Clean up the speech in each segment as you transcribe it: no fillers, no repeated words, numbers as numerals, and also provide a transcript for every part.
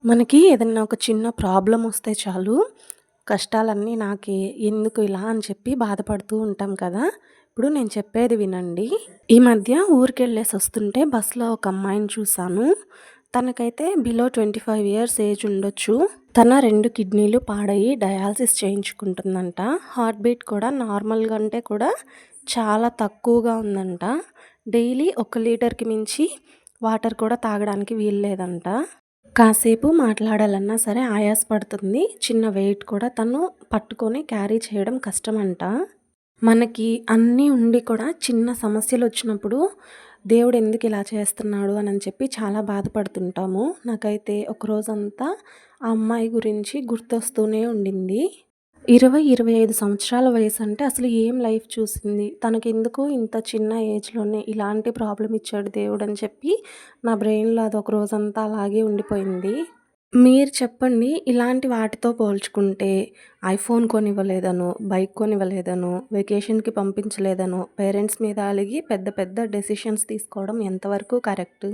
మనకి ఏదన్నా ఒక చిన్న ప్రాబ్లమ్ వస్తే చాలు, కష్టాలన్నీ నాకే, ఎందుకు ఇలా అని చెప్పి బాధపడుతూ ఉంటాం కదా! ఇప్పుడు నేను చెప్పేది వినండి. ఈ మధ్య ఊరికెళ్ళేసొస్తుంటే బస్‌లో ఒక అమ్మాయిని చూసాను. తనకైతే బిలో 25 ఇయర్స్ ఏజ్ ఉండొచ్చు. తన 2 కిడ్నీలు పాడయ్యి డయాలిసిస్ చేయించుకుంటుందంట. హార్ట్ బీట్ కూడా నార్మల్ కంటే కూడా చాలా తక్కువగా ఉందంట. డైలీ 1 లీటర్‌కి మించి వాటర్ కూడా తాగడానికి వీల్లేదంట. కాసేపు మాట్లాడాలన్నా సరే ఆయాసపడుతుంది. చిన్న వెయిట్ కూడా తను పట్టుకొని క్యారీ చేయడం కష్టమంట. మనకి అన్నీ ఉండి కూడా చిన్న సమస్యలొచ్చినప్పుడు దేవుడెందుకిలా చేస్తున్నాడు అనని చెప్పి చాలా బాధపడుతుంటాము. నాకైతే ఒకరోజంతా ఆ అమ్మాయి గురించి గుర్తొస్తూనే ఉండింది. 20, 25 సంవత్సరాల వయసంటే అసలు ఏం లైఫ్ చూసింది? తనకెందుకు ఇంత చిన్న ఏజ్‌లోనే ఇలాంటి ప్రాబ్లమ్ ఇచ్చాడు దేవుడని చెప్పి నా బ్రెయిన్‌లో అదొక రోజంతా అలాగే ఉండిపోయింది. మీరు చెప్పండి, ఇలాంటి వాటితో పోల్చుకుంటే ఐఫోన్ కొనివ్వలేదనో, బైక్ కొనివ్వలేదనో, వెకేషన్‌కి పంపించలేదనో, పేరెంట్స్ మీద అలిగి పెద్ద పెద్ద డెసిషన్స్ తీసుకోవడం ఎంతవరకు కరెక్ట్?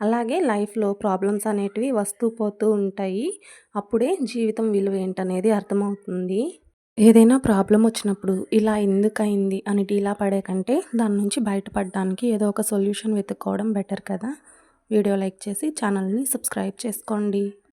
అలాగే లైఫ్‌లో ప్రాబ్లమ్స్ అనేటివి వస్తూ పోతూ ఉంటాయి. అప్పుడే జీవితం విలువ ఏంటనేది అర్థమవుతుంది. ఏదైనా ప్రాబ్లమ్ వచ్చినప్పుడు ఇలా ఎందుకయింది అని డీలా పడే కంటే దాని నుంచి బయటపడడానికి ఏదో ఒక సొల్యూషన్ వెతుక్కోవడం బెటర్ కదా! వీడియో లైక్ చేసి ఛానల్‌ని సబ్స్క్రైబ్ చేసుకోండి.